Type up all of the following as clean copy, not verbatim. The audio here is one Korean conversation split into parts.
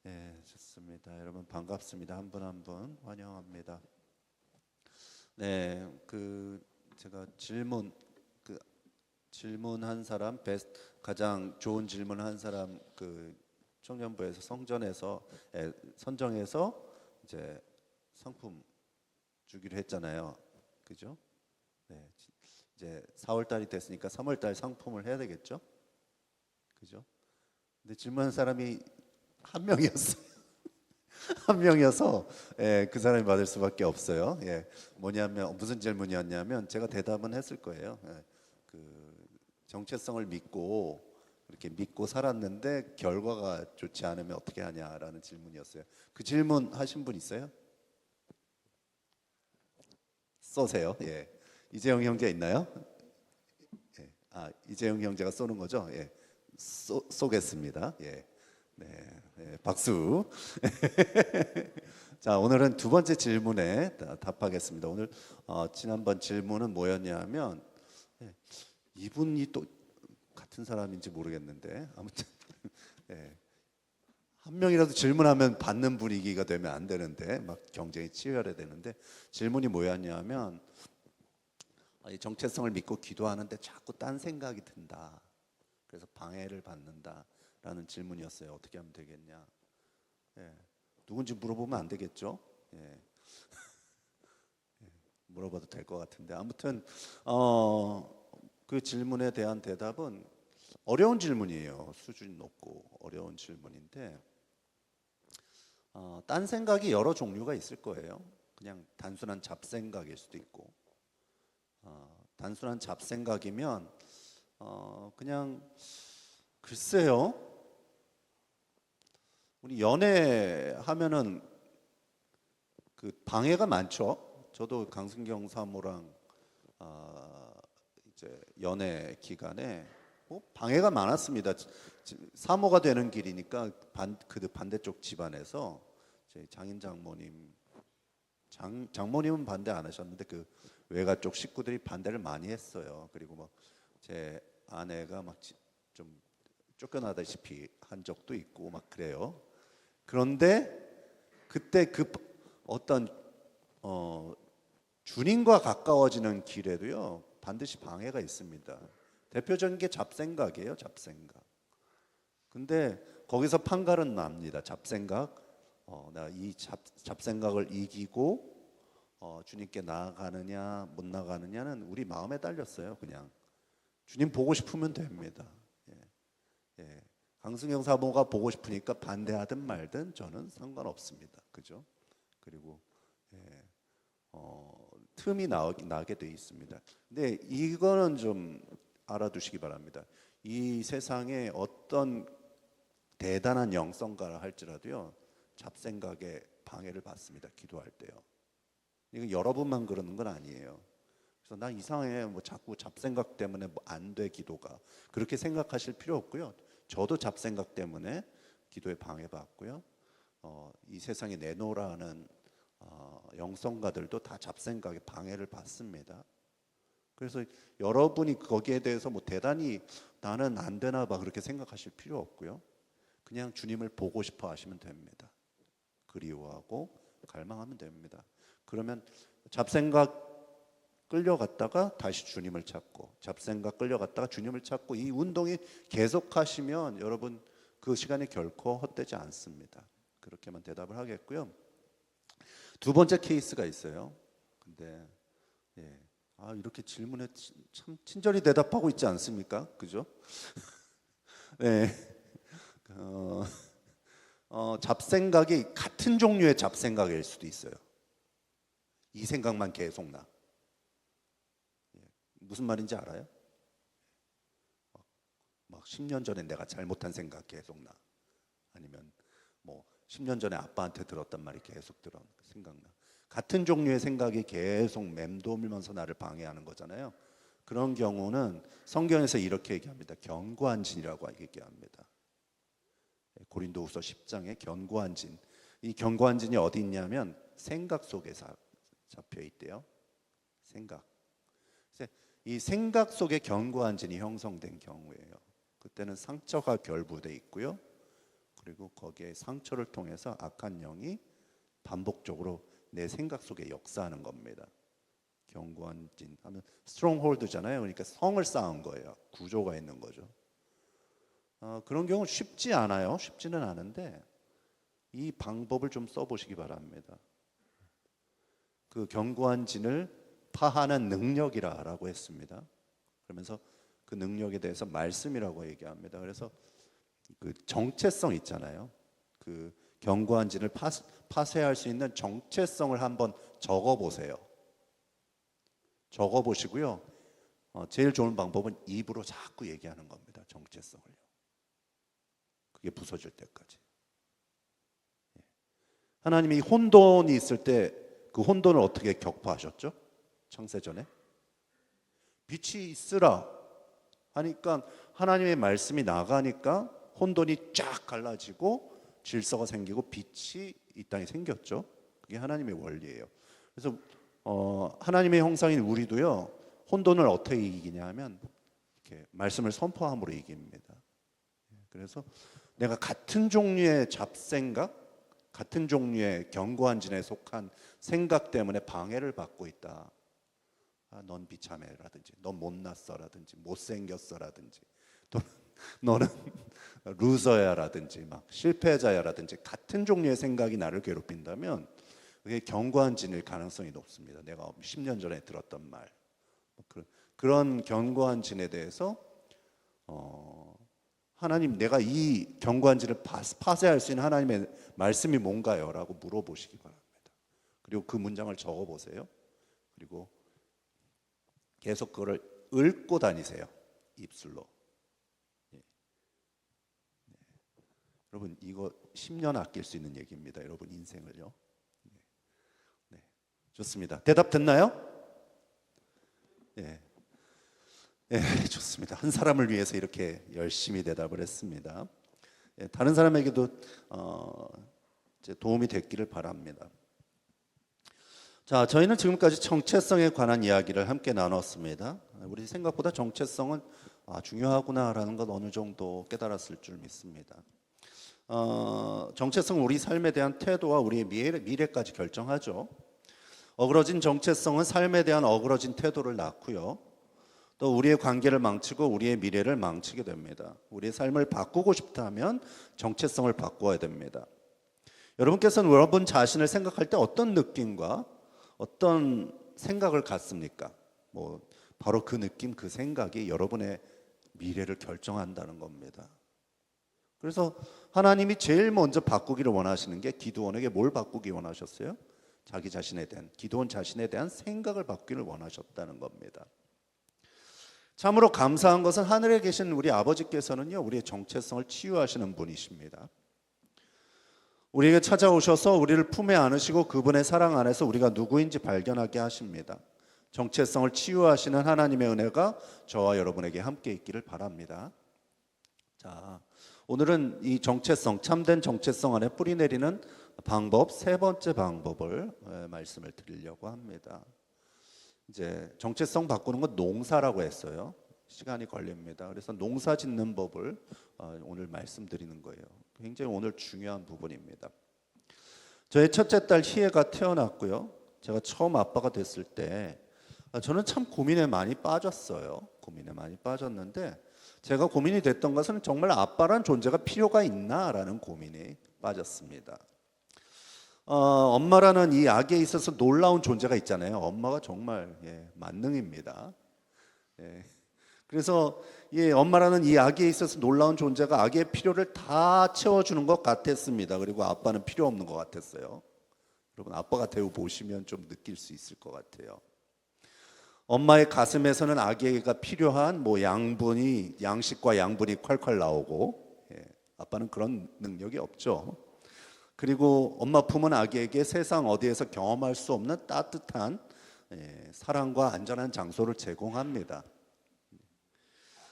네, 좋습니다. 여러분 반갑습니다. 한 분 한 분 환영합니다. 네, 제가 질문한 사람 가장 좋은 질문한 사람 청년부에서 성전에서 선정해서 이제 상품 주기로 했잖아요. 그죠? 네, 이제 4월 달이 됐으니까 3월 달 상품을 해야 되겠죠? 그죠? 근데 질문한 사람이 한 명이었어요. 한 명이어서 그 사람이 받을 수밖에 없어요. 뭐냐면 무슨 질문이었냐면 제가 대답은 했을 거예요. 정체성을 믿고 이렇게 믿고 살았는데 결과가 좋지 않으면 어떻게 하냐라는 질문이었어요. 그 질문 하신 분 있어요? 쏘세요. 이재용 형제 있나요? 이재용 형제가 쏘는 거죠? 쏘겠습니다. 네, 박수. 자, 오늘은 두 번째 질문에 답하겠습니다. 오늘 지난번 질문은 뭐였냐면 이분이 또 같은 사람인지 모르겠는데 아무튼 한 명이라도 질문하면 받는 분위기가 되면 안 되는데 막 경쟁이 치열해야 되는데 질문이 뭐였냐면 이 정체성을 믿고 기도하는데 자꾸 딴 생각이 든다. 그래서 방해를 받는다라는 질문이었어요. 어떻게 하면 되겠냐? 누군지 물어보면 안 되겠죠? 물어봐도 될 것 같은데 아무튼 그 질문에 대한 대답은 어려운 질문이에요. 수준이 높고 어려운 질문인데 딴 생각이 여러 종류가 있을 거예요. 그냥 단순한 잡생각일 수도 있고 단순한 잡생각이면 그냥 글쎄요. 우리 연애하면은 그 방해가 많죠. 저도 강승경 사모랑 이제 연애 기간에 방해가 많았습니다. 사모가 되는 길이니까 그 반대쪽 집안에서 제 장인 장모님 장모님은 반대 안 하셨는데 그 외가 쪽 식구들이 반대를 많이 했어요. 그리고 뭐 제 아내가 막 좀 쫓겨나다시피 한 적도 있고 막 그래요. 그런데 그때 어떤 주님과 가까워지는 길에도요 반드시 방해가 있습니다. 대표적인 게 잡생각이에요. 잡생각. 근데 거기서 판가름 납니다. 잡생각. 내가 이 잡생각을 이기고 주님께 나아가느냐 못 나가느냐는 우리 마음에 달렸어요. 그냥 주님 보고 싶으면 됩니다. 강승영 사모가 보고 싶으니까 반대하든 말든 저는 상관없습니다. 그죠? 그리고 틈이 나게 돼 있습니다. 근데 이거는 좀 알아두시기 바랍니다. 이 세상에 어떤 대단한 영성가라 할지라도요 잡생각에 방해를 받습니다. 기도할 때요. 이거 여러분만 그러는 건 아니에요. 그래서 나 이상해 뭐 자꾸 잡생각 때문에 뭐 안 돼 기도가 그렇게 생각하실 필요 없고요. 저도 잡생각 때문에 기도에 방해받고요. 이 세상에 내놓으라는 영성가들도 다 잡생각에 방해를 받습니다. 그래서 여러분이 거기에 대해서 뭐 대단히 나는 안 되나 봐 그렇게 생각하실 필요 없고요. 그냥 주님을 보고 싶어 하시면 됩니다. 그리워하고 갈망하면 됩니다. 그러면 잡생각 끌려갔다가 다시 주님을 찾고 잡생각 끌려갔다가 주님을 찾고 이 운동이 계속하시면 여러분 그 시간이 결코 헛되지 않습니다. 그렇게만 대답을 하겠고요. 두 번째 케이스가 있어요. 근데 이렇게 질문에 참 친절히 대답하고 있지 않습니까? 그죠? 네. 잡생각이 같은 종류의 잡생각일 수도 있어요. 이 생각만 계속 나. 무슨 말인지 알아요? 막 10년 전에 내가 잘못한 생각 계속 나. 아니면 뭐 10년 전에 아빠한테 들었단 말이 계속 생각나. 같은 종류의 생각이 계속 맴돌면서 나를 방해하는 거잖아요. 그런 경우는 성경에서 이렇게 얘기합니다. 견고한 진이라고 얘기합니다. 고린도후서 10장에 견고한 진. 이 견고한 진이 어디 있냐면 생각 속에 잡혀 있대요. 생각. 이 생각 속에 견고한 진이 형성된 경우예요. 그때는 상처가 결부돼 있고요. 그리고 거기에 상처를 통해서 악한 영이 반복적으로 내 생각 속에 역사하는 겁니다. 견고한 진 하면 스트롱홀드잖아요. 그러니까 성을 쌓은 거예요. 구조가 있는 거죠. 그런 경우 쉽지 않아요. 쉽지는 않은데 이 방법을 좀 써보시기 바랍니다. 그 견고한 진을 파하는 능력이라고 했습니다. 그러면서 그 능력에 대해서 말씀이라고 얘기합니다. 그래서 그 정체성 있잖아요. 그 견고한 진을 파쇄할 수 있는 정체성을 한번 적어보세요. 적어보시고요. 제일 좋은 방법은 입으로 자꾸 얘기하는 겁니다. 정체성을요. 그게 부서질 때까지. 하나님이 혼돈이 있을 때 그 혼돈을 어떻게 격파하셨죠? 창세전에 빛이 있으라 하니까 하나님의 말씀이 나가니까 혼돈이 쫙 갈라지고 질서가 생기고 빛이 이 땅에 생겼죠. 그게 하나님의 원리예요. 그래서 하나님의 형상인 우리도요, 혼돈을 어떻게 이기냐 하면 이렇게 말씀을 선포함으로 이깁니다. 그래서 내가 같은 종류의 잡생각, 같은 종류의 견고한 진에 속한 생각 때문에 방해를 받고 있다. 넌 비참해라든지, 넌 못났어라든지, 못생겼어라든지, 또 너는 루저야라든지, 막 실패자야라든지 같은 종류의 생각이 나를 괴롭힌다면 그게 견고한 진일 가능성이 높습니다. 내가 10년 전에 들었던 말, 그런 견고한 진에 대해서 하나님, 내가 이 견고한 진을 파쇄할 수 있는 하나님의 말씀이 뭔가요? 라고 물어보시기 바랍니다. 그리고 그 문장을 적어보세요. 그리고 계속 그거를 읊고 다니세요. 입술로. 여러분, 이거 10년 아낄 수 있는 얘기입니다. 여러분 인생을요. 좋습니다. 대답 됐나요? 네. 네, 좋습니다. 한 사람을 위해서 이렇게 열심히 대답을 했습니다. 다른 사람에게도 도움이 됐기를 바랍니다. 자, 저희는 지금까지 정체성에 관한 이야기를 함께 나눴습니다. 우리 생각보다 정체성은 중요하구나라는 것 어느 정도 깨달았을 줄 믿습니다. 정체성은 우리 삶에 대한 태도와 우리의 미래까지 결정하죠. 어그러진 정체성은 삶에 대한 어그러진 태도를 낳고요. 또 우리의 관계를 망치고 우리의 미래를 망치게 됩니다. 우리의 삶을 바꾸고 싶다면 정체성을 바꿔야 됩니다. 여러분께서는 여러분 자신을 생각할 때 어떤 느낌과 어떤 생각을 갖습니까? 바로 그 느낌, 그 생각이 여러분의 미래를 결정한다는 겁니다. 그래서 하나님이 제일 먼저 바꾸기를 원하시는 게 기드온에게 뭘 바꾸기 원하셨어요? 자기 자신에 대한, 기드온 자신에 대한 생각을 바꾸기를 원하셨다는 겁니다. 참으로 감사한 것은 하늘에 계신 우리 아버지께서는요, 우리의 정체성을 치유하시는 분이십니다. 우리에게 찾아오셔서 우리를 품에 안으시고 그분의 사랑 안에서 우리가 누구인지 발견하게 하십니다. 정체성을 치유하시는 하나님의 은혜가 저와 여러분에게 함께 있기를 바랍니다. 자, 오늘은 이 정체성, 참된 정체성 안에 뿌리 내리는 방법, 세 번째 방법을 말씀을 드리려고 합니다. 이제 정체성 바꾸는 건 농사라고 했어요. 시간이 걸립니다. 그래서 농사 짓는 법을 오늘 말씀드리는 거예요. 굉장히 오늘 중요한 부분입니다. 저의 첫째 딸 희애가 태어났고요. 제가 처음 아빠가 됐을 때 저는 참 고민에 많이 빠졌어요. 고민에 많이 빠졌는데 제가 고민이 됐던 것은 정말 아빠란 존재가 필요가 있나라는 고민이 빠졌습니다. 엄마라는 이 아기에 있어서 놀라운 존재가 있잖아요. 엄마가 정말 만능입니다. 그래서 엄마라는 이 아기에 있어서 놀라운 존재가 아기의 필요를 다 채워주는 것 같았습니다. 그리고 아빠는 필요 없는 것 같았어요. 여러분 아빠가 되어 보시면 좀 느낄 수 있을 것 같아요. 엄마의 가슴에서는 아기가 필요한 양식과 양분이 콸콸 나오고, 아빠는 그런 능력이 없죠. 그리고 엄마 품은 아기에게 세상 어디에서 경험할 수 없는 따뜻한 사랑과 안전한 장소를 제공합니다.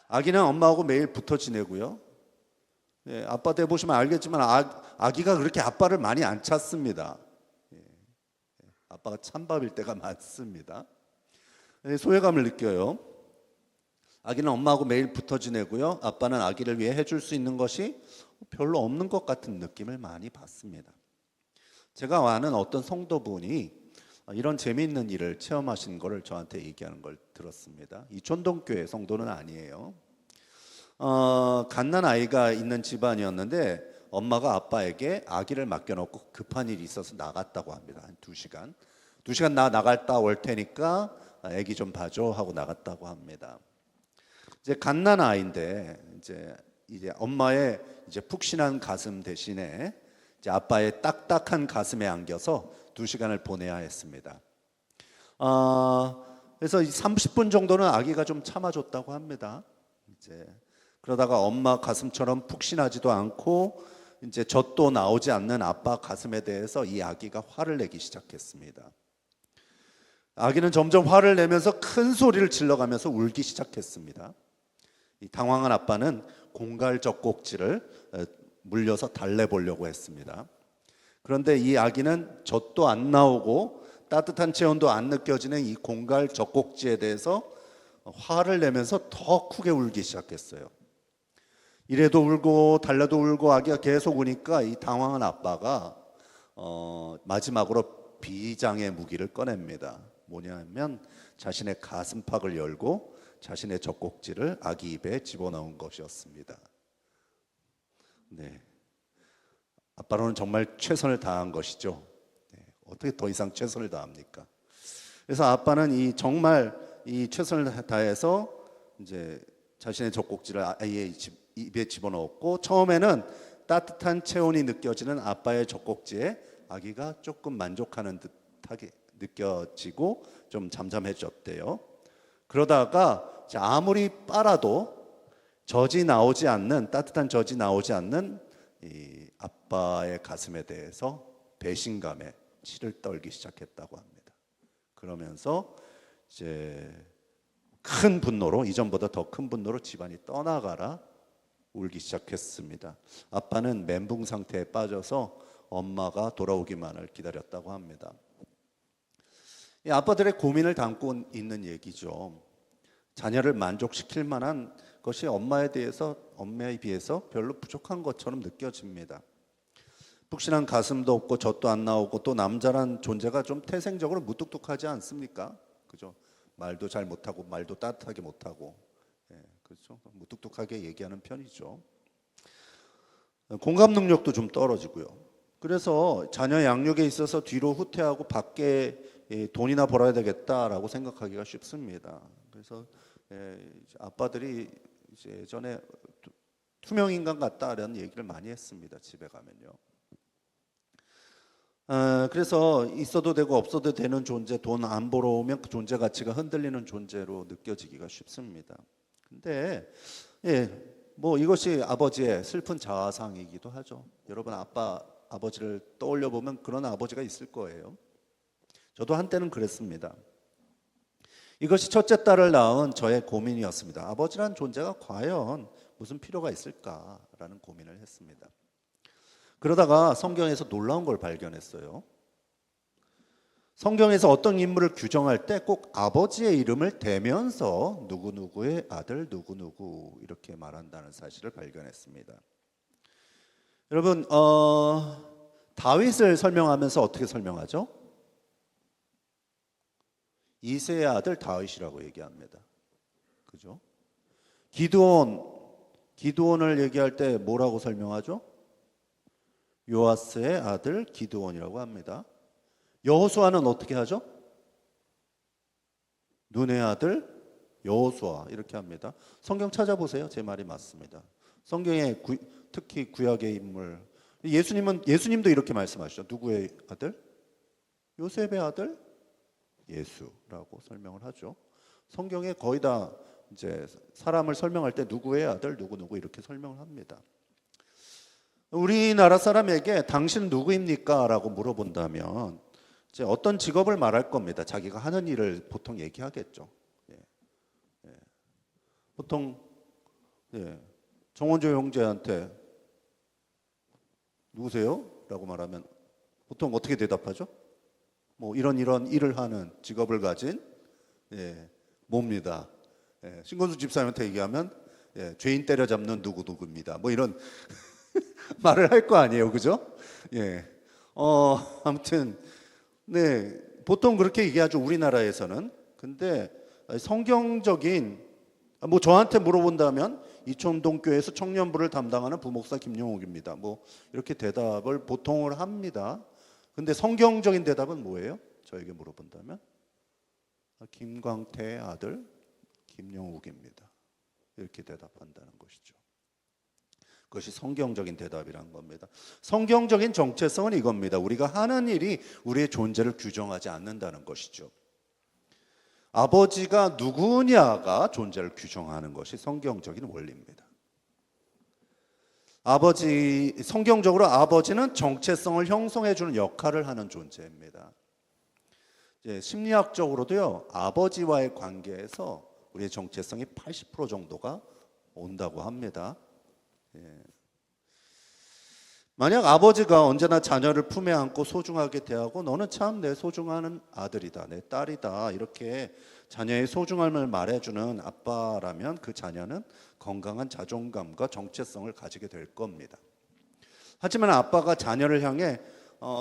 아기는 엄마하고 매일 붙어 지내고요. 아빠 돼 보시면 알겠지만 아기가 그렇게 아빠를 많이 안 찾습니다. 아빠가 찬밥일 때가 많습니다. 소외감을 느껴요. 아기는 엄마하고 매일 붙어 지내고요. 아빠는 아기를 위해 해줄 수 있는 것이 별로 없는 것 같은 느낌을 많이 받습니다. 제가 아는 어떤 성도분이 이런 재미있는 일을 체험하신 거를 저한테 얘기하는 걸 들었습니다. 이 촌동교회 성도는 아니에요. 갓난 아이가 있는 집안이었는데 엄마가 아빠에게 아기를 맡겨놓고 급한 일이 있어서 나갔다고 합니다. 한 2시간. 2시간 나 나갔다 올 테니까 아기 좀 봐줘 하고 나갔다고 합니다. 이제 갓난 아이인데 이제 엄마의 이제 푹신한 가슴 대신에 이제 아빠의 딱딱한 가슴에 안겨서 2시간을 보내야 했습니다. 그래서 30분 정도는 아기가 좀 참아줬다고 합니다. 이제 그러다가 엄마 가슴처럼 푹신하지도 않고 이제 젖도 나오지 않는 아빠 가슴에 대해서 이 아기가 화를 내기 시작했습니다. 아기는 점점 화를 내면서 큰 소리를 질러가면서 울기 시작했습니다. 이 당황한 아빠는 공갈 젖꼭지를 물려서 달래보려고 했습니다. 그런데 이 아기는 젖도 안 나오고 따뜻한 체온도 안 느껴지는 이 공갈 젖꼭지에 대해서 화를 내면서 더 크게 울기 시작했어요. 이래도 울고 달래도 울고 아기가 계속 우니까 이 당황한 아빠가 마지막으로 비장의 무기를 꺼냅니다. 뭐냐면 자신의 가슴팍을 열고 자신의 젖꼭지를 아기 입에 집어넣은 것이었습니다. 네, 아빠로는 정말 최선을 다한 것이죠. 네, 어떻게 더 이상 최선을 다합니까? 그래서 아빠는 정말 이 최선을 다해서 이제 자신의 젖꼭지를 아이의 입에 집어넣었고 처음에는 따뜻한 체온이 느껴지는 아빠의 젖꼭지에 아기가 조금 만족하는 듯하게 느껴지고 좀 잠잠해졌대요. 그러다가 아무리 빨아도 따뜻한 젖이 나오지 않는 이 아빠의 가슴에 대해서 배신감에 치를 떨기 시작했다고 합니다. 그러면서 이제 큰 분노로, 이전보다 더 큰 분노로 집안이 떠나가라 울기 시작했습니다. 아빠는 멘붕 상태에 빠져서 엄마가 돌아오기만을 기다렸다고 합니다. 이 아빠들의 고민을 담고 있는 얘기죠. 자녀를 만족시킬 만한 것이 엄마에 비해서 별로 부족한 것처럼 느껴집니다. 푹신한 가슴도 없고 젖도 안 나오고 또 남자란 존재가 좀 태생적으로 무뚝뚝하지 않습니까? 그죠? 말도 잘 못하고 말도 따뜻하게 못하고, 그렇죠? 무뚝뚝하게 얘기하는 편이죠. 공감 능력도 좀 떨어지고요. 그래서 자녀 양육에 있어서 뒤로 후퇴하고 밖에 돈이나 벌어야 되겠다라고 생각하기가 쉽습니다. 그래서 아빠들이 이제 예전에 투명 인간 같다라는 얘기를 많이 했습니다. 집에 가면요. 그래서 있어도 되고 없어도 되는 존재, 돈 안 벌어오면 그 존재 가치가 흔들리는 존재로 느껴지기가 쉽습니다. 근데 뭐 이것이 아버지의 슬픈 자아상이기도 하죠. 여러분 아버지를 떠올려 보면 그런 아버지가 있을 거예요. 저도 한때는 그랬습니다. 이것이 첫째 딸을 낳은 저의 고민이었습니다. 아버지란 존재가 과연 무슨 필요가 있을까라는 고민을 했습니다. 그러다가 성경에서 놀라운 걸 발견했어요. 성경에서 어떤 인물을 규정할 때 꼭 아버지의 이름을 대면서 누구누구의 아들 누구누구 이렇게 말한다는 사실을 발견했습니다. 여러분 다윗을 설명하면서 어떻게 설명하죠? 이새의 아들 다윗이라고 얘기합니다. 그죠? 기드온을 얘기할 때 뭐라고 설명하죠? 요아스의 아들 기드온이라고 합니다. 여호수아는 어떻게 하죠? 눈의 아들 여호수아 이렇게 합니다. 성경 찾아보세요. 제 말이 맞습니다. 성경에 특히 구약의 인물 예수님도 이렇게 말씀하시죠. 누구의 아들? 요셉의 아들? 예수라고 설명을 하죠. 성경에 거의 다 이제 사람을 설명할 때 누구의 아들 누구 이렇게 설명을 합니다. 우리나라 사람에게 당신은 누구입니까? 라고 물어본다면 이제 어떤 직업을 말할 겁니다. 자기가 하는 일을 보통 얘기하겠죠. 보통 정원조 형제한테 누구세요? 라고 말하면 보통 어떻게 대답하죠? 뭐 이런 일을 하는 직업을 가진 뭡니다. 예, 신건수 집사님한테 얘기하면 예, 죄인 때려잡는 누구누구입니다. 뭐 이런 말을 할 거 아니에요, 그죠? 예, 아무튼 네, 보통 그렇게 얘기하죠, 우리나라에서는. 근데 성경적인 뭐 저한테 물어본다면 이촌동교회에서 청년부를 담당하는 부목사 김용욱입니다. 뭐 이렇게 대답을 보통을 합니다. 근데 성경적인 대답은 뭐예요? 저에게 물어본다면 김광태의 아들 김용욱입니다. 이렇게 대답한다는 것이죠. 그것이 성경적인 대답이란 겁니다. 성경적인 정체성은 이겁니다. 우리가 하는 일이 우리의 존재를 규정하지 않는다는 것이죠. 아버지가 누구냐가 존재를 규정하는 것이 성경적인 원리입니다. 성경적으로 아버지는 정체성을 형성해 주는 역할을 하는 존재입니다. 심리학적으로도요, 아버지와의 관계에서 우리의 정체성이 80% 정도가 온다고 합니다. 만약 아버지가 언제나 자녀를 품에 안고 소중하게 대하고 너는 참 내 소중한 아들이다, 내 딸이다 이렇게 자녀의 소중함을 말해주는 아빠라면 그 자녀는 건강한 자존감과 정체성을 가지게 될 겁니다. 하지만 아빠가 자녀를 향해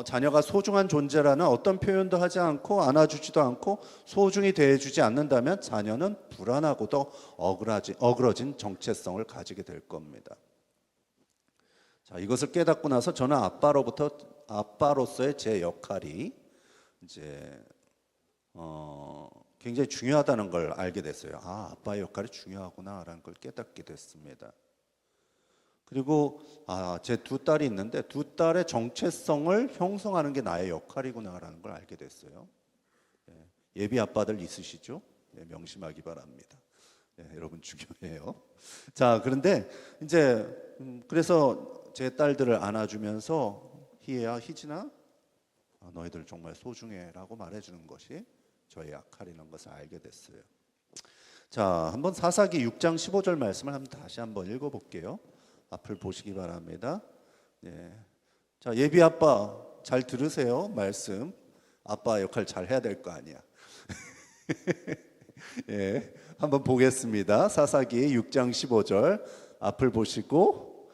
자녀가 소중한 존재라는 어떤 표현도 하지 않고 안아주지도 않고 소중히 대해주지 않는다면 자녀는 불안하고도 어그러진 정체성을 가지게 될 겁니다. 자, 이것을 깨닫고 나서 저는 아빠로서의 제 역할이 이제 굉장히 중요하다는 걸 알게 됐어요. 아, 아빠의 역할이 중요하구나라는 걸 깨닫게 됐습니다. 그리고 제 두 딸이 있는데 두 딸의 정체성을 형성하는 게 나의 역할이구나라는 걸 알게 됐어요. 예비 아빠들 있으시죠? 명심하기 바랍니다. 여러분 중요해요. 자, 그런데 이제 그래서 제 딸들을 안아주면서 희애야, 희진아, 너희들 정말 소중해라고 말해주는 것이 저의 역할이라는 것을 알게 됐어요. 자, 한번 사사기 6장 15절 말씀을 다시 한번 읽어볼게요. 앞을 보시기 바랍니다. 자, 예비 아빠 잘 들으세요. 말씀. 아빠 역할 잘 해야 될 거 아니야. 한번 보겠습니다. 사사기 6장 15절 앞을 보시고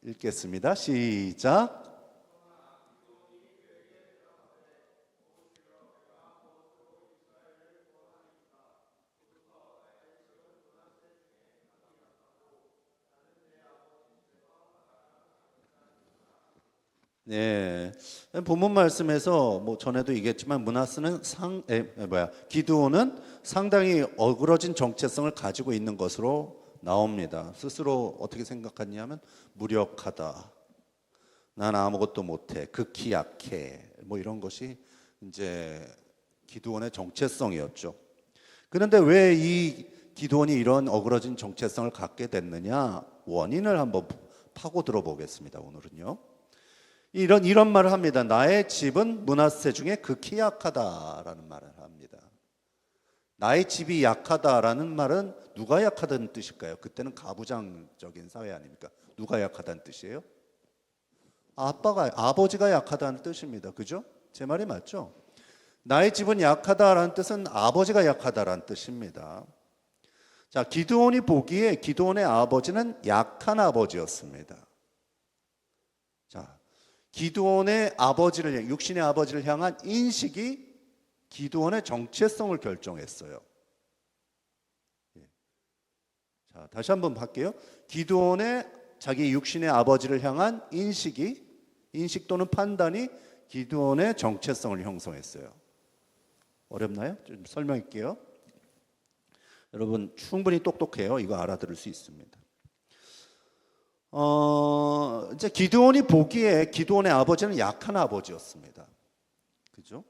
읽겠습니다. 시작. 네, 본문 말씀에서 뭐 전에도 얘기했지만 기드온은 상당히 어그러진 정체성을 가지고 있는 것으로 나옵니다. 스스로 어떻게 생각하냐면 무력하다, 난 아무것도 못해, 극히 약해, 뭐 이런 것이 이제 기드온의 정체성이었죠. 그런데 왜 이 기드온이 이런 어그러진 정체성을 갖게 됐느냐, 원인을 한번 파고들어 보겠습니다. 오늘은요. 이런 말을 합니다. 나의 집은 므낫세 중에 극히 약하다라는 말을 합니다. 나의 집이 약하다라는 말은 누가 약하다는 뜻일까요? 그때는 가부장적인 사회 아닙니까? 누가 약하다는 뜻이에요? 아버지가 약하다는 뜻입니다. 그죠? 제 말이 맞죠? 나의 집은 약하다라는 뜻은 아버지가 약하다라는 뜻입니다. 자, 기드온이 보기에 기드온의 아버지는 약한 아버지였습니다. 자, 기드온의 육신의 아버지를 향한 인식이 기드온의 정체성을 결정했어요. 자, 다시 한번 할게요. 기드온의 자기 육신의 아버지를 향한 인식 또는 판단이 기드온의 정체성을 형성했어요. 어렵나요? 좀 설명할게요. 여러분 충분히 똑똑해요. 이거 알아들을 수 있습니다. 이제 기드온이 보기에 기드온의 아버지는 약한 아버지였습니다. 그죠?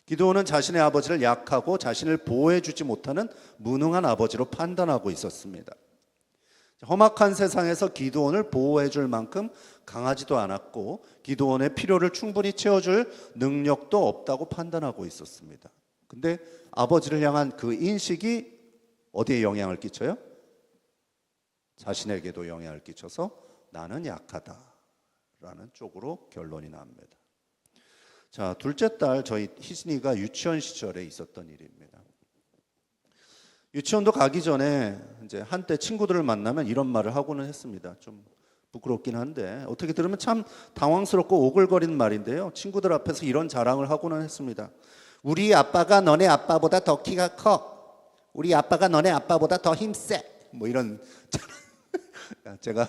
기드온은 자신의 아버지를 약하고 자신을 보호해주지 못하는 무능한 아버지로 판단하고 있었습니다. 험악한 세상에서 기드온을 보호해줄 만큼 강하지도 않았고 기드온의 필요를 충분히 채워줄 능력도 없다고 판단하고 있었습니다. 근데 아버지를 향한 그 인식이 어디에 영향을 끼쳐요? 자신에게도 영향을 끼쳐서 나는 약하다라는 쪽으로 결론이 납니다. 자, 둘째 딸 저희 희진이가 유치원 시절에 있었던 일입니다. 유치원도 가기 전에 이제 한때 친구들을 만나면 이런 말을 하고는 했습니다. 좀 부끄럽긴 한데 어떻게 들으면 참 당황스럽고 오글거리는 말인데요. 친구들 앞에서 이런 자랑을 하고는 했습니다. 우리 아빠가 너네 아빠보다 더 키가 커. 우리 아빠가 너네 아빠보다 더 힘세. 뭐 이런 제가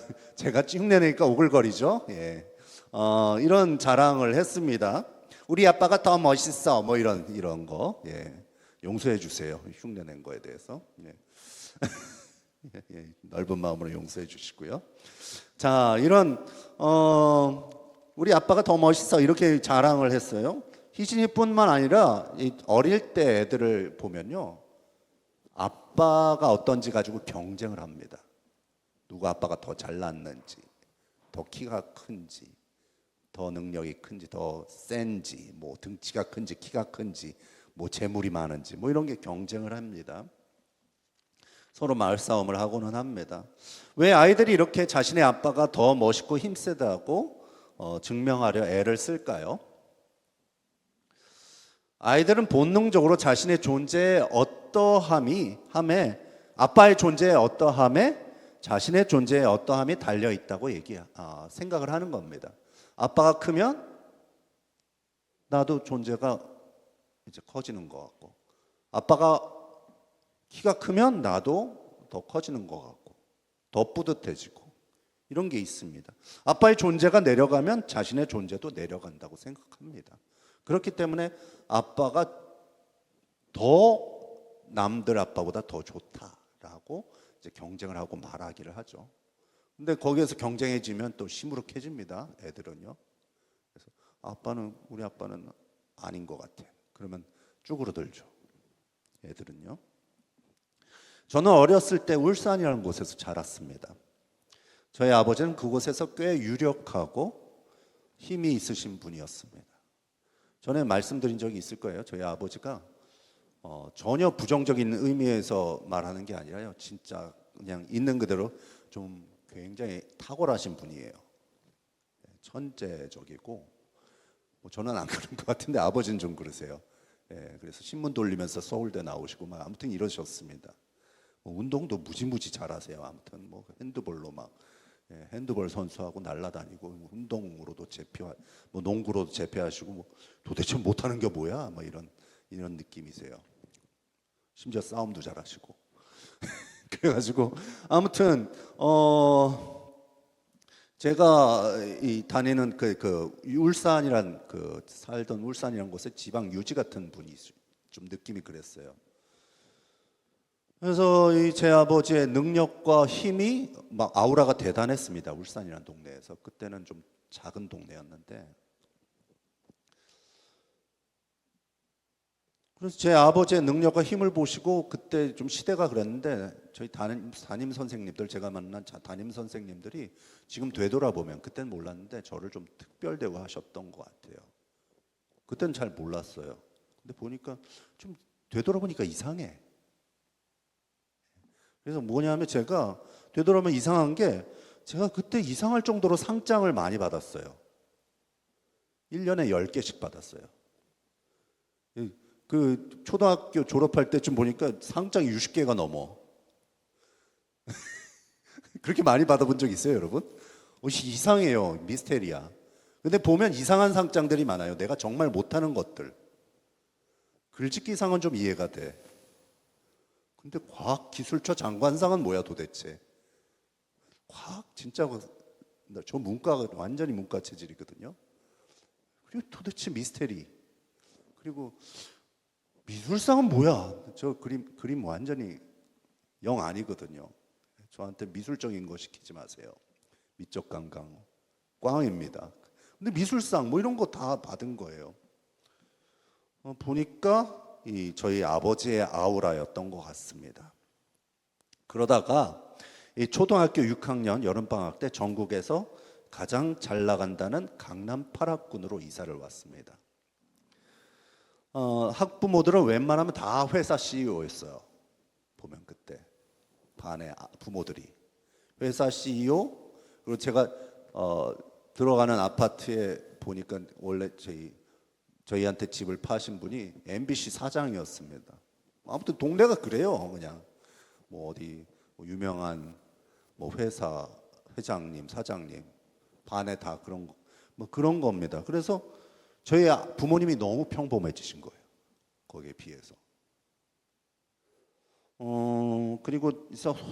흉내내니까 오글거리죠. 예. 이런 자랑을 했습니다. 우리 아빠가 더 멋있어. 뭐 이런 거. 예. 용서해 주세요. 흉내낸 거에 대해서. 예. 예. 넓은 마음으로 용서해 주시고요. 자, 이런 우리 아빠가 더 멋있어 이렇게 자랑을 했어요. 희진이뿐만 아니라 어릴 때 애들을 보면요, 아빠가 어떤지 가지고 경쟁을 합니다. 누가 아빠가 더 잘났는지, 더 키가 큰지, 더 능력이 큰지, 더 센지, 뭐 등치가 큰지, 키가 큰지, 뭐 재물이 많은지, 뭐 이런 게 경쟁을 합니다. 서로 말싸움을 하고는 합니다. 왜 아이들이 이렇게 자신의 아빠가 더 멋있고 힘세다고 증명하려 애를 쓸까요? 아이들은 본능적으로 자신의 존재의 어떠함에 아빠의 존재의 어떠함에 자신의 존재의 어떠함이 달려 있다고 생각을 하는 겁니다. 아빠가 크면 나도 존재가 이제 커지는 것 같고, 아빠가 키가 크면 나도 더 커지는 것 같고, 더 뿌듯해지고, 이런 게 있습니다. 아빠의 존재가 내려가면 자신의 존재도 내려간다고 생각합니다. 그렇기 때문에 아빠가 더 남들 아빠보다 더 좋다라고 이제 경쟁을 하고 말하기를 하죠. 근데 거기에서 경쟁해지면 또 시무룩해집니다. 애들은요. 그래서 우리 아빠는 아닌 것 같아. 그러면 쭈그러들죠. 애들은요. 저는 어렸을 때 울산이라는 곳에서 자랐습니다. 저희 아버지는 그곳에서 꽤 유력하고 힘이 있으신 분이었습니다. 전에 말씀드린 적이 있을 거예요. 저희 아버지가 전혀 부정적인 의미에서 말하는 게 아니라요, 진짜 그냥 있는 그대로 좀 굉장히 탁월하신 분이에요. 천재적이고, 뭐 저는 안 그런 것 같은데 아버지는 좀 그러세요. 그래서 신문 돌리면서 서울대 나오시고 막 아무튼 이러셨습니다. 뭐 운동도 무지무지 잘하세요. 아무튼 뭐 핸드볼로 막 핸드볼 선수하고 날라다니고, 뭐 운동으로도 뭐 농구로도 제패하시고, 뭐 도대체 못하는 게 뭐야? 뭐 이런 느낌이세요. 심지어 싸움도 잘하시고. 그래가지고 아무튼 제가 다니는 그 울산이란 살던 울산이라는 곳에 지방 유지 같은 분이 좀 느낌이 그랬어요. 그래서 제 아버지의 능력과 힘이 막 아우라가 대단했습니다. 울산이라는 동네에서. 그때는 좀 작은 동네였는데, 그래서 제 아버지의 능력과 힘을 보시고, 그때 좀 시대가 그랬는데 저희 담임 선생님들, 제가 만난 담임 선생님들이 지금 되돌아보면, 그때는 몰랐는데 저를 좀 특별 대우하셨던 것 같아요. 그때는 잘 몰랐어요. 근데 보니까 좀 되돌아보니까 이상해. 그래서 뭐냐면, 제가 되돌아보면 이상한 게, 제가 그때 이상할 정도로 상장을 많이 받았어요. 1년에 10개씩 받았어요. 그 초등학교 졸업할 때쯤 보니까 상장이 60개가 넘어. 그렇게 많이 받아본 적 있어요, 여러분? 이상해요. 미스테리야. 근데 보면 이상한 상장들이 많아요. 내가 정말 못하는 것들. 글짓기상은 좀 이해가 돼. 근데 과학기술처 장관상은 뭐야 도대체? 과학 진짜 저 문과가 완전히 문과 체질이거든요. 그리고 도대체 미스테리. 그리고 미술상은 뭐야? 저 그림 완전히 영 아니거든요. 저한테 미술적인 거 시키지 마세요. 미적 감각 꽝입니다. 근데 미술상 뭐 이런 거 다 받은 거예요. 보니까 저희 아버지의 아우라였던 것 같습니다. 그러다가 초등학교 6학년 여름방학 때 전국에서 가장 잘 나간다는 강남 8학군으로 이사를 왔습니다. 학부모들은 웬만하면 다 회사 CEO였어요. 보면 그때 반의 부모들이 회사 CEO. 그리고 제가 들어가는 아파트에 보니까 원래 저희한테 집을 파신 분이 MBC 사장이었습니다. 아무튼 동네가 그래요. 그냥 뭐 어디 뭐 유명한 뭐 회사 회장님, 사장님 반에 다 그런 거, 뭐 그런 겁니다. 그래서 저희 부모님이 너무 평범해지신 거예요. 거기에 비해서. 그리고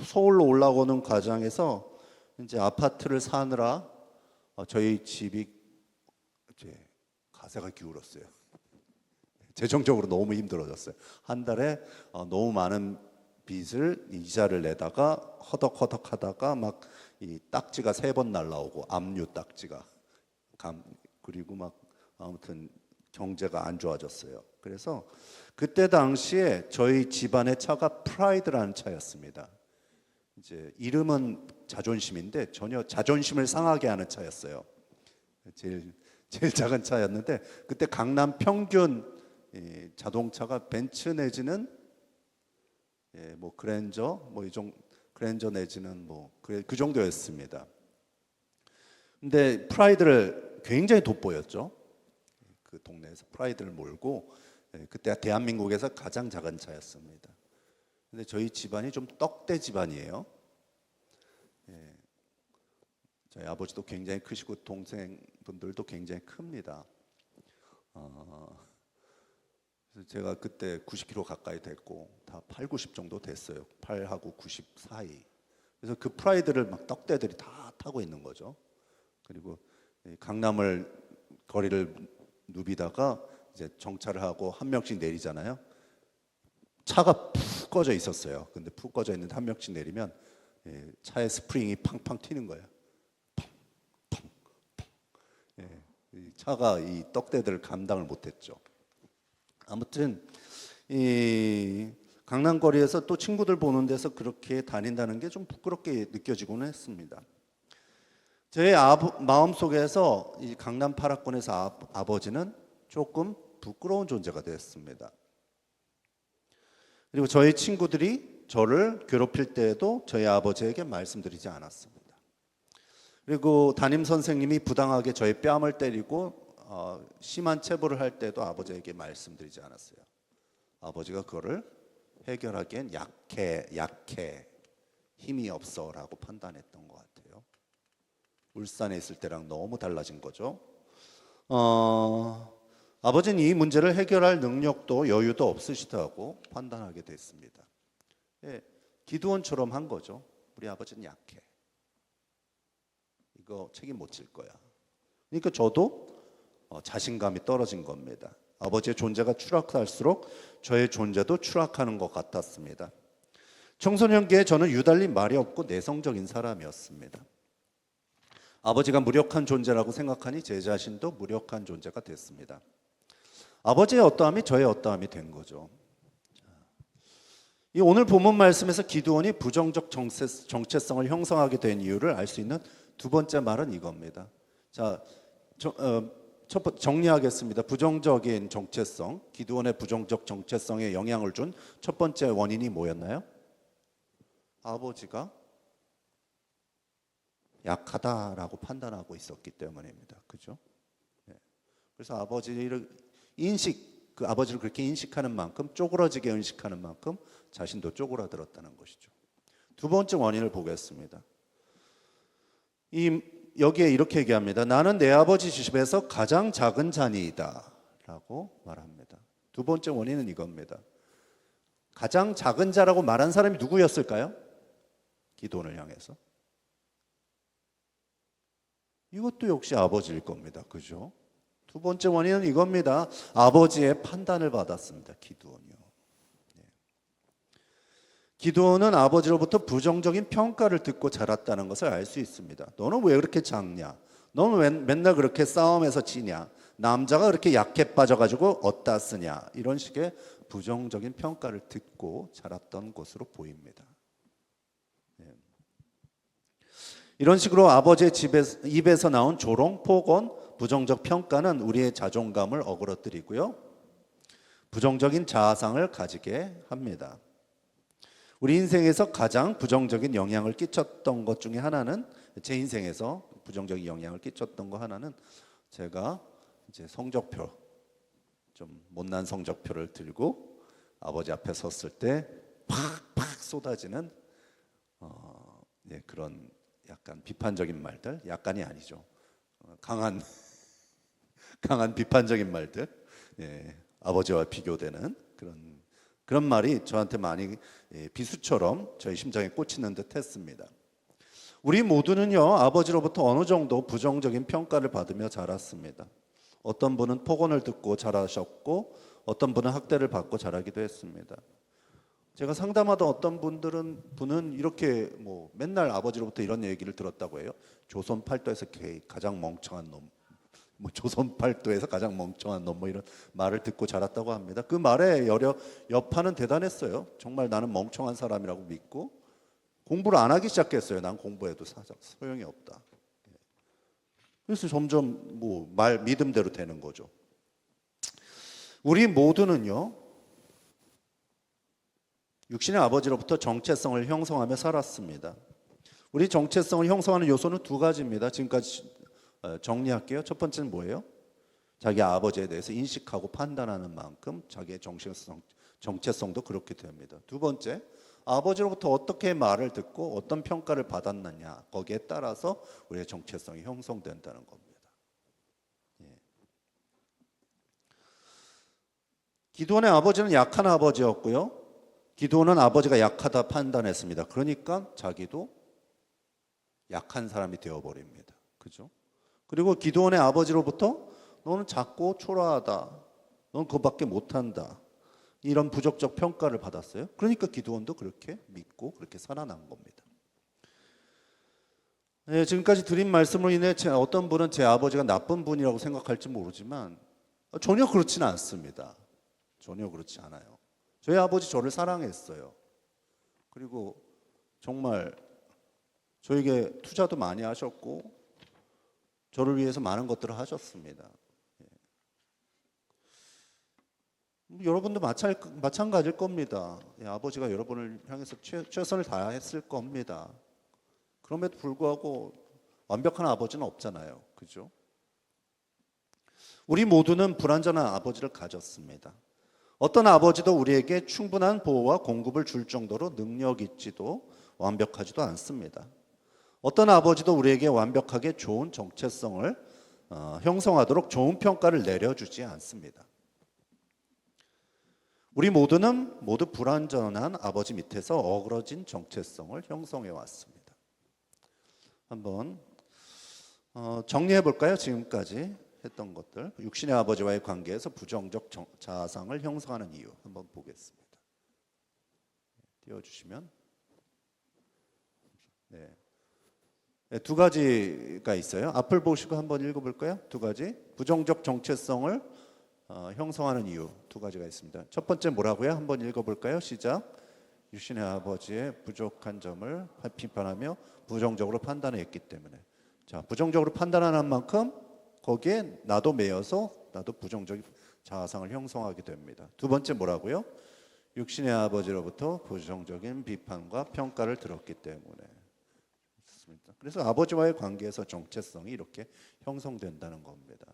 서울로 올라오는 과정에서 이제 아파트를 사느라 저희 집이 이제 가세가 기울었어요. 재정적으로 너무 힘들어졌어요. 한 달에 너무 많은 빚을 이자를 내다가 허덕허덕 하다가 막 이 딱지가 3번 날라오고 압류 딱지가 그리고 막 아무튼 경제가 안 좋아졌어요. 그래서 그때 당시에 저희 집안의 차가 프라이드라는 차였습니다. 이제 이름은 자존심인데 전혀 자존심을 상하게 하는 차였어요. 제일 작은 차였는데 그때 강남 평균 자동차가 벤츠 내지는 뭐 그랜저 뭐 이 정도 그랜저 내지는 뭐 그 정도였습니다. 근데 프라이드를 굉장히 돋보였죠. 그 동네에서 프라이드를 몰고 그때 대한민국에서 가장 작은 차였습니다. 근데 저희 집안이 좀 떡대 집안이에요. 저희 아버지도 굉장히 크시고 동생분들도 굉장히 큽니다. 그래서 제가 그때 90kg 가까이 됐고 다 8, 90 정도 됐어요. 8하고 90 사이. 그래서 그 프라이드를 막 떡대들이 다 타고 있는 거죠. 그리고 강남을 거리를 누비다가 이제 정차를 하고 한 명씩 내리잖아요. 차가 푹 꺼져 있었어요. 근데 푹 꺼져 있는데 한 명씩 내리면 차의 스프링이 팡팡 튀는 거예요. 팡팡 팡. 차가 이 떡대들을 감당을 못했죠. 아무튼 이 강남거리에서 또 친구들 보는 데서 그렇게 다닌다는 게 좀 부끄럽게 느껴지고는 했습니다. 제 마음속에서 이 강남 8학군에서 아버지는 조금 부끄러운 존재가 됐습니다. 그리고 저희 친구들이 저를 괴롭힐 때에도 저희 아버지에게 말씀드리지 않았습니다. 그리고 담임 선생님이 부당하게 저의 뺨을 때리고 심한 체벌을 할 때도 아버지에게 말씀드리지 않았어요. 아버지가 그거를 해결하기엔 약해, 힘이 없어라고 판단했던 것 같아요. 울산에 있을 때랑 너무 달라진 거죠. 아버지는 이 문제를 해결할 능력도 여유도 없으시다고 판단하게 됐습니다. 기드온처럼 한 거죠. 우리 아버지는 약해. 이거 책임 못 질 거야. 그러니까 저도 자신감이 떨어진 겁니다. 아버지의 존재가 추락할수록 저의 존재도 추락하는 것 같았습니다. 청소년기에 저는 유달리 말이 없고 내성적인 사람이었습니다. 아버지가 무력한 존재라고 생각하니 제 자신도 무력한 존재가 됐습니다. 아버지의 어떠함이 저의 어떠함이 된 거죠. 이 오늘 본문 말씀에서 기드온이 부정적 정체성을 형성하게 된 이유를 알 수 있는 두 번째 말은 이겁니다. 자, 정리하겠습니다. 부정적인 정체성, 기드온의 부정적 정체성에 영향을 준 첫 번째 원인이 뭐였나요? 아버지가 약하다라고 판단하고 있었기 때문입니다. 그죠? 그래서 아버지를 아버지를 그렇게 인식하는 만큼, 쪼그러지게 인식하는 만큼 자신도 쪼그라들었다는 것이죠. 두 번째 원인을 보겠습니다. 여기에 이렇게 얘기합니다. 나는 내 아버지 집에서 가장 작은 자니이다 라고 말합니다. 두 번째 원인은 이겁니다. 가장 작은 자라고 말한 사람이 누구였을까요? 기드온을 향해서. 이것도 역시 아버지일 겁니다. 그죠? 두 번째 원인은 이겁니다. 아버지의 판단을 받았습니다. 기드온이요. 기드온은 아버지로부터 부정적인 평가를 듣고 자랐다는 것을 알 수 있습니다. 너는 왜 그렇게 작냐? 너는 왜 맨날 그렇게 싸움에서 지냐? 남자가 그렇게 약해 빠져가지고 어디다 쓰냐? 이런 식의 부정적인 평가를 듣고 자랐던 것으로 보입니다. 이런 식으로 아버지의 입에서 나온 조롱, 폭언, 부정적 평가는 우리의 자존감을 어그러뜨리고요. 부정적인 자아상을 가지게 합니다. 우리 인생에서 가장 부정적인 영향을 끼쳤던 것 중에 하나는, 제 인생에서 부정적인 영향을 끼쳤던 거 하나는, 제가 이제 성적표, 좀 못난 성적표를 들고 아버지 앞에 섰을 때 팍팍 쏟아지는 그런 약간 비판적인 말들, 약간이 아니죠. 강한 강한 비판적인 말들, 아버지와 비교되는 그런 말이 저한테 많이 비수처럼 저희 심장에 꽂히는 듯 했습니다. 우리 모두는요, 아버지로부터 어느 정도 부정적인 평가를 받으며 자랐습니다. 어떤 분은 폭언을 듣고 자라셨고, 어떤 분은 학대를 받고 자라기도 했습니다. 제가 상담하던 어떤 분은 이렇게 맨날 아버지로부터 이런 얘기를 들었다고 해요. 조선 팔도에서 가장 멍청한 놈, 조선 팔도에서 가장 멍청한 놈, 이런 말을 듣고 자랐다고 합니다. 그 말의 여파는 대단했어요. 정말 나는 멍청한 사람이라고 믿고 공부를 안 하기 시작했어요. 난 공부해도 소용이 없다. 그래서 점점 말 믿음대로 되는 거죠. 우리 모두는요, 육신의 아버지로부터 정체성을 형성하며 살았습니다. 우리 정체성을 형성하는 요소는 두 가지입니다. 지금까지 정리할게요. 첫 번째는 뭐예요? 자기 아버지에 대해서 인식하고 판단하는 만큼 자기의 정체성도 그렇게 됩니다. 두 번째, 아버지로부터 어떻게 말을 듣고 어떤 평가를 받았느냐, 거기에 따라서 우리의 정체성이 형성된다는 겁니다. 기드온의 아버지는 약한 아버지였고요, 기드온은 아버지가 약하다 판단했습니다. 그러니까 자기도 약한 사람이 되어버립니다. 그죠? 그리고 기드온의 아버지로부터 너는 작고 초라하다, 넌 그거밖에 못한다, 이런 부적적 평가를 받았어요. 그러니까 기드온도 그렇게 믿고 그렇게 살아난 겁니다. 지금까지 드린 말씀으로 인해 어떤 분은 제 아버지가 나쁜 분이라고 생각할지 모르지만 전혀 그렇지는 않습니다. 전혀 그렇지 않아요. 저희 아버지 저를 사랑했어요. 그리고 정말 저에게 투자도 많이 하셨고 저를 위해서 많은 것들을 하셨습니다. 여러분도 마찬가지일 겁니다. 아버지가 여러분을 향해서 최선을 다했을 겁니다. 그럼에도 불구하고 완벽한 아버지는 없잖아요. 그죠? 우리 모두는 불완전한 아버지를 가졌습니다. 어떤 아버지도 우리에게 충분한 보호와 공급을 줄 정도로 능력 있지도 완벽하지도 않습니다. 어떤 아버지도 우리에게 완벽하게 좋은 정체성을 형성하도록 좋은 평가를 내려주지 않습니다. 우리 모두는 모두 불완전한 아버지 밑에서 어그러진 정체성을 형성해 왔습니다. 한번 정리해 볼까요? 지금까지 했던 것들, 육신의 아버지와의 관계에서 부정적 자아상을 형성하는 이유 한번 보겠습니다. 띄워주시면, 두 가지가 있어요. 앞을 보시고 한번 읽어볼까요? 두 가지, 부정적 정체성을 형성하는 이유 두 가지가 있습니다. 첫 번째 뭐라고요? 한번 읽어볼까요? 시작. 육신의 아버지의 부족한 점을 비판하며 부정적으로 판단했기 때문에. 자, 부정적으로 판단하는 만큼 거기에 나도 매여서 나도 부정적 자아상을 형성하게 됩니다. 두 번째 뭐라고요? 육신의 아버지로부터 부정적인 비판과 평가를 들었기 때문에. 그래서 아버지와의 관계에서 정체성이 이렇게 형성된다는 겁니다.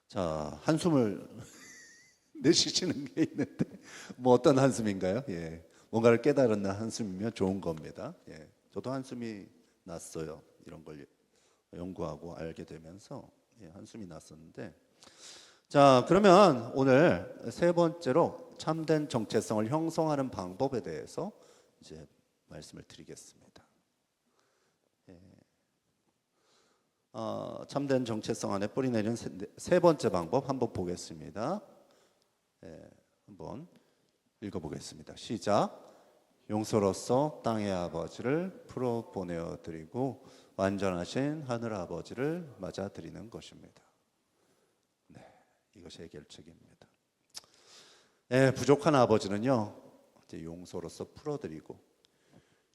자, 한숨을 내쉬시는 게 있는데 어떤 한숨인가요? 뭔가를 깨달은 한숨이면 좋은 겁니다. 저도 한숨이 났어요. 이런 걸 연구하고 알게 되면서 한숨이 났었는데, 자, 그러면 오늘 세 번째로 참된 정체성을 형성하는 방법에 대해서 이제 말씀을 드리겠습니다. 참된 정체성 안에 뿌리내리는 세 번째 방법 한번 보겠습니다. 한번 읽어보겠습니다. 시작. 용서로서 땅의 아버지를 풀어 보내어 드리고 완전하신 하늘 아버지를 맞아 드리는 것입니다. 이것이 해결책입니다. 부족한 아버지는요, 이제 용서로서 풀어드리고,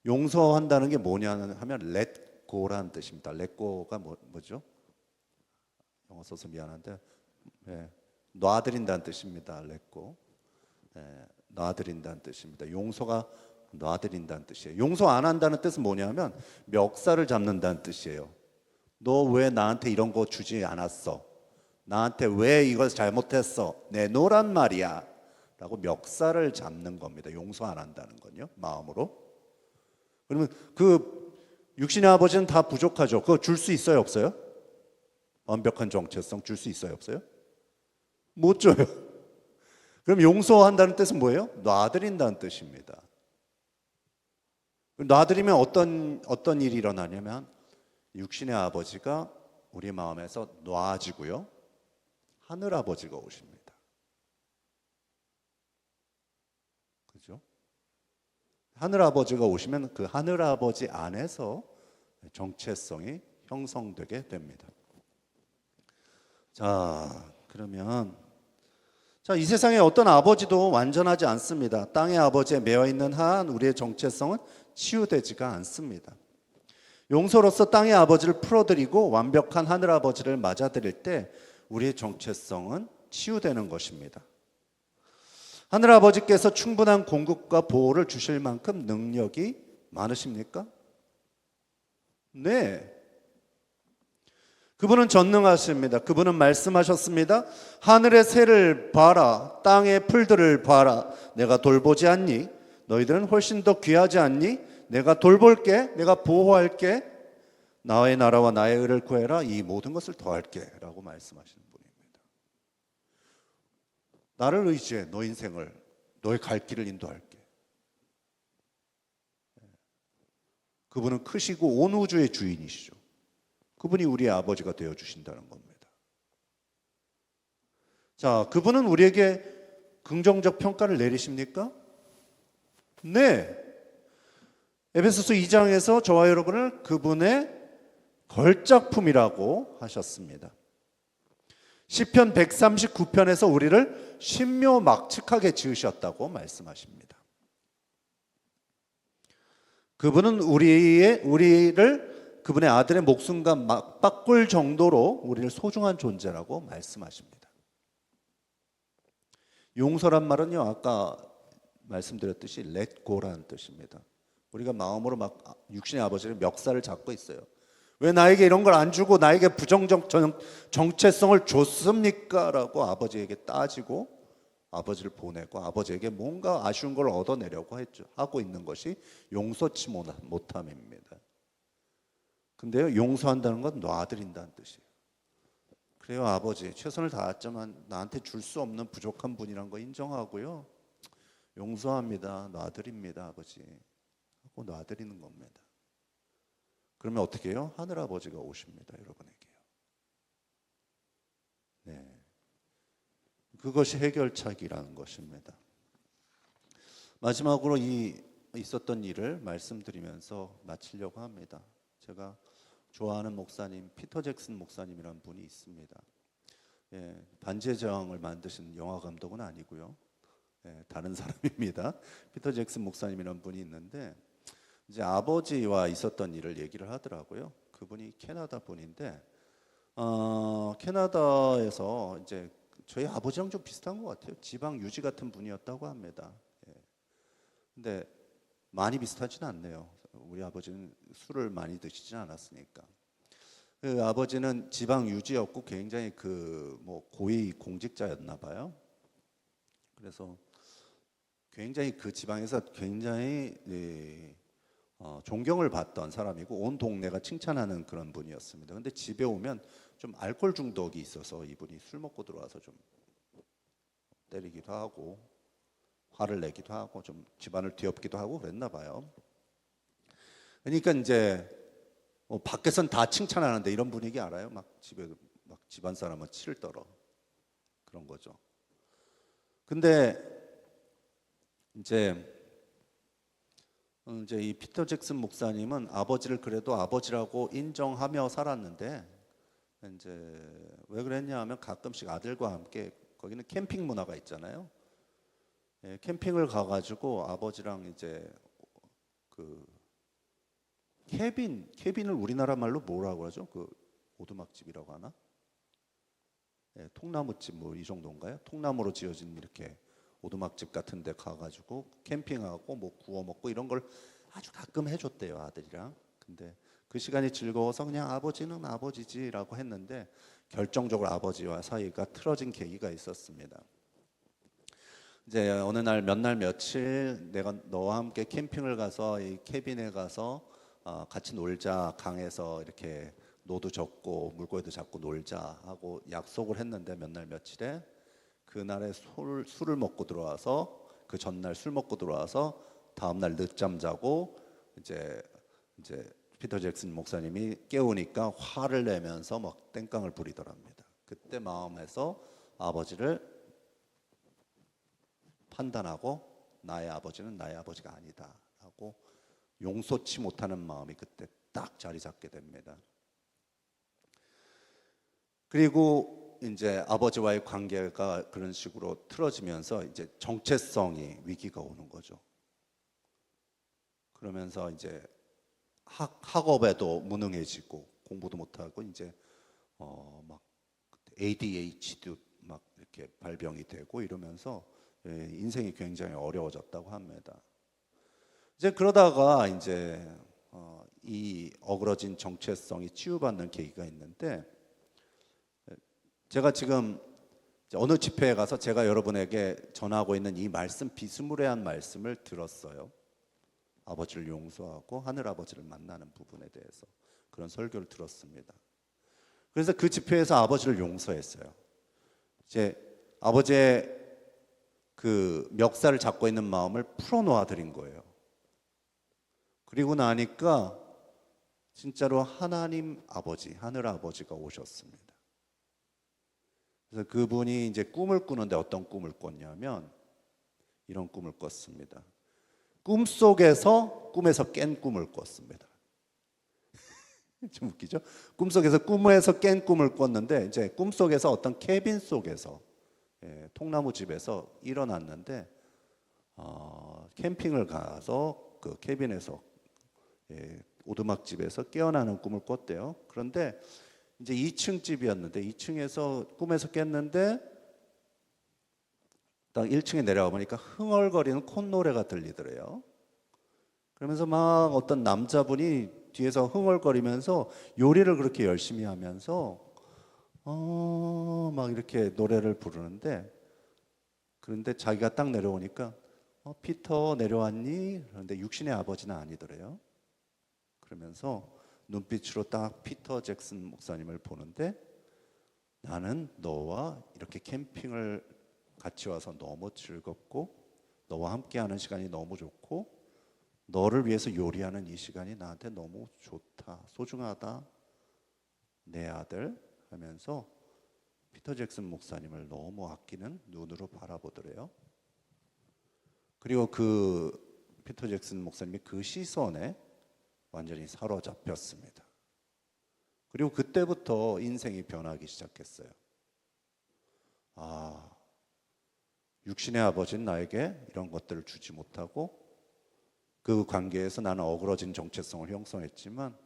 용서한다는 게 뭐냐 하면 let go라는 뜻입니다. let go가 뭐죠? 영어 써서 미안한데 놔드린다는 뜻입니다. let go. 놔드린다는 뜻입니다. 용서가 놔드린다는 뜻이에요. 용서 안 한다는 뜻은 뭐냐면 멱살을 잡는다는 뜻이에요. 너 왜 나한테 이런 거 주지 않았어? 나한테 왜 이걸 잘못했어? 내놓으란 말이야. 라고 멱살을 잡는 겁니다. 용서 안 한다는 건요, 마음으로. 그러면 그 육신의 아버지는 다 부족하죠. 그거 줄 수 있어요, 없어요? 완벽한 정체성 줄 수 있어요, 없어요? 못 줘요. 그럼 용서한다는 뜻은 뭐예요? 놔드린다는 뜻입니다. 놔드리면 어떤 일이 일어나냐면 육신의 아버지가 우리 마음에서 놔지고요, 하늘 아버지가 오십니다. 그죠? 하늘 아버지가 오시면 그 하늘 아버지 안에서 정체성이 형성되게 됩니다. 자, 그러면 이 세상에 어떤 아버지도 완전하지 않습니다. 땅의 아버지에 매여 있는 한 우리의 정체성은 치유되지가 않습니다. 용서로서 땅의 아버지를 풀어드리고 완벽한 하늘 아버지를 맞아들일 때 우리의 정체성은 치유되는 것입니다. 하늘 아버지께서 충분한 공급과 보호를 주실 만큼 능력이 많으십니까? 네. 그분은 전능하십니다. 그분은 말씀하셨습니다. 하늘의 새를 봐라, 땅의 풀들을 봐라. 내가 돌보지 않니? 너희들은 훨씬 더 귀하지 않니? 내가 돌볼게, 내가 보호할게. 나의 나라와 나의 의를 구해라. 이 모든 것을 더할게 라고 말씀하시는 분입니다. 나를 의지해. 너 인생을, 너의 갈 길을 인도할게. 그분은 크시고 온 우주의 주인이시죠. 그분이 우리의 아버지가 되어주신다는 겁니다. 자, 그분은 우리에게 긍정적 평가를 내리십니까? 네. 에베소서 2장에서 저와 여러분을 그분의 걸작품이라고 하셨습니다. 시편 139편에서 우리를 신묘막측하게 지으셨다고 말씀하십니다. 그분은 우리를 그분의 아들의 목숨과 맞바꿀 정도로 우리를 소중한 존재라고 말씀하십니다. 용서란 말은요, 아까 말씀드렸듯이 let go라는 뜻입니다. 우리가 마음으로 막 육신의 아버지를 멱살을 잡고 있어요. 왜 나에게 이런 걸 안 주고 나에게 부정적 정체성을 줬습니까? 라고 아버지에게 따지고 아버지를 보내고 아버지에게 뭔가 아쉬운 걸 얻어내려고 하고 있는 것이 용서치 못함입니다. 근데요, 용서한다는 건 놔드린다는 뜻이에요. 그래요, 아버지 최선을 다했지만 나한테 줄 수 없는 부족한 분이란 거 인정하고요, 용서합니다, 놔드립니다 아버지 하고 놔드리는 겁니다. 그러면 어떻게 해요? 하늘 아버지가 오십니다, 여러분에게요. 네, 그것이 해결책이라는 것입니다. 마지막으로 있었던 일을 말씀드리면서 마치려고 합니다. 제가 좋아하는 목사님, 피터 잭슨 목사님이라는 분이 있습니다. 반지의 제왕을 만드신 영화 감독은 아니고요, 다른 사람입니다. 피터 잭슨 목사님이라는 분이 있는데 이제 아버지와 있었던 일을 얘기를 하더라고요. 그분이 캐나다 분인데 캐나다에서 이제 저희 아버지랑 좀 비슷한 것 같아요. 지방 유지 같은 분이었다고 합니다. 근데 많이 비슷하지는 않네요. 우리 아버지는 술을 많이 드시진 않았으니까. 그 아버지는 지방 유지였고 굉장히 고위 공직자였나 봐요. 그래서 굉장히 그 지방에서 굉장히 존경을 받던 사람이고 온 동네가 칭찬하는 그런 분이었습니다. 근데 집에 오면 좀 알코올 중독이 있어서 이분이 술 먹고 들어와서 좀 때리기도 하고 화를 내기도 하고 좀 집안을 뒤엎기도 하고 그랬나 봐요. 그러니까 이제 밖에선 다 칭찬하는데 이런 분위기 알아요? 막 집에 막 집안 사람은 치를 떨어 그런 거죠. 근데 이제 이 피터 잭슨 목사님은 아버지를 그래도 아버지라고 인정하며 살았는데 이제 왜 그랬냐 하면 가끔씩 아들과 함께 거기는 캠핑 문화가 있잖아요. 캠핑을 가가지고 아버지랑 이제 그 캐빈을 우리나라 말로 뭐라고 하죠? 그 오두막집이라고 하나? 통나무집 뭐 이 정도인가요? 통나무로 지어진 이렇게 오두막집 같은 데 가가지고 캠핑하고 뭐 구워 먹고 이런 걸 아주 가끔 해줬대요, 아들이랑. 근데 그 시간이 즐거워서 그냥 아버지는 아버지지라고 했는데 결정적으로 아버지와 사이가 틀어진 계기가 있었습니다. 이제 어느 날 몇 날 며칠 내가 너와 함께 캠핑을 가서 이 캐빈에 가서 같이 놀자, 강에서 이렇게 노도 젓고 물고기도 잡고 놀자 하고 약속을 했는데 몇 날 며칠에 그날에 술을 먹고 들어와서 그 전날 술 먹고 들어와서 다음 날 늦잠 자고 이제 피터 잭슨 목사님이 깨우니까 화를 내면서 막 땡깡을 부리더랍니다. 그때 마음에서 아버지를 판단하고 나의 아버지는 나의 아버지가 아니다 하고 용서치 못하는 마음이 그때 딱 자리 잡게 됩니다. 그리고 이제 아버지와의 관계가 그런 식으로 틀어지면서 이제 정체성이 위기가 오는 거죠. 그러면서 이제 학업에도 무능해지고 공부도 못하고 이제 막 ADHD도 막 이렇게 발병이 되고 이러면서 인생이 굉장히 어려워졌다고 합니다. 이제 그러다가 이제 이 어그러진 정체성이 치유받는 계기가 있는데 제가 지금 어느 집회에 가서 제가 여러분에게 전하고 있는 이 말씀 비스무리한 말씀을 들었어요. 아버지를 용서하고 하늘아버지를 만나는 부분에 대해서 그런 설교를 들었습니다. 그래서 그 집회에서 아버지를 용서했어요. 이제 아버지의 그 멱살을 잡고 있는 마음을 풀어놓아 드린 거예요. 그리고 나니까 진짜로 하나님 아버지, 하늘 아버지가 오셨습니다. 그래서 그분이 이제 꿈을 꾸는데 어떤 꿈을 꿨냐면 이런 꿈을 꿨습니다. 꿈에서 깬 꿈을 꿨습니다. 좀 웃기죠? 꿈에서 깬 꿈을 꿨는데 이제 꿈속에서 어떤 캐빈 속에서 통나무 집에서 일어났는데 캠핑을 가서 그 캐빈에서 오두막 집에서 깨어나는 꿈을 꿨대요. 그런데 이제 2층 집이었는데 2층에서 꿈에서 깼는데 딱 1층에 내려와 보니까 흥얼거리는 콧노래가 들리더래요. 그러면서 막 어떤 남자분이 뒤에서 흥얼거리면서 요리를 그렇게 열심히 하면서 막 이렇게 노래를 부르는데 그런데 자기가 딱 내려오니까 피터 내려왔니? 그런데 육신의 아버지는 아니더래요. 그러면서 눈빛으로 딱 피터 잭슨 목사님을 보는데 나는 너와 이렇게 캠핑을 같이 와서 너무 즐겁고 너와 함께하는 시간이 너무 좋고 너를 위해서 요리하는 이 시간이 나한테 너무 좋다, 소중하다, 내 아들 하면서 피터 잭슨 목사님을 너무 아끼는 눈으로 바라보더래요. 그리고 그 피터 잭슨 목사님이 그 시선에 완전히 사로잡혔습니다. 그리고 그때부터 인생이 변하기 시작했어요. 육신의 아버지는 나에게 이런 것들을 주지 못하고 그 관계에서 나는 어그러진 정체성을 형성했지만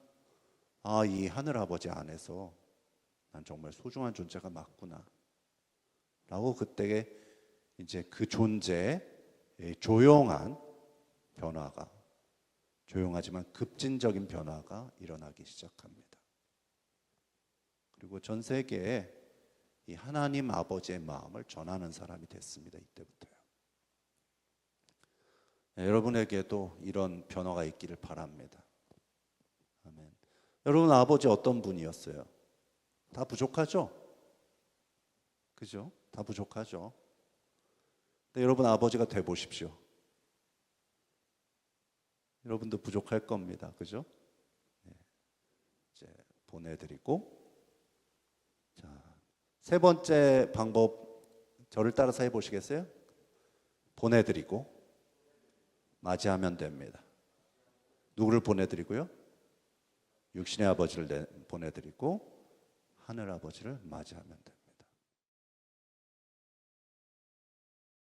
이 하늘 아버지 안에서 난 정말 소중한 존재가 맞구나 라고 그때 이제 그 존재의 조용한 변화가 조용하지만 급진적인 변화가 일어나기 시작합니다. 그리고 전 세계에 이 하나님 아버지의 마음을 전하는 사람이 됐습니다. 이때부터요. 여러분에게도 이런 변화가 있기를 바랍니다. 아멘. 여러분 아버지 어떤 분이었어요? 다 부족하죠? 그죠? 다 부족하죠. 근데 여러분 아버지가 돼 보십시오. 여러분도 부족할 겁니다. 그죠? 이제 보내드리고 자, 세 번째 방법 저를 따라서 해보시겠어요? 보내드리고 맞이하면 됩니다. 누구를 보내드리고요? 육신의 아버지를 보내드리고 하늘 아버지를 맞이하면 됩니다.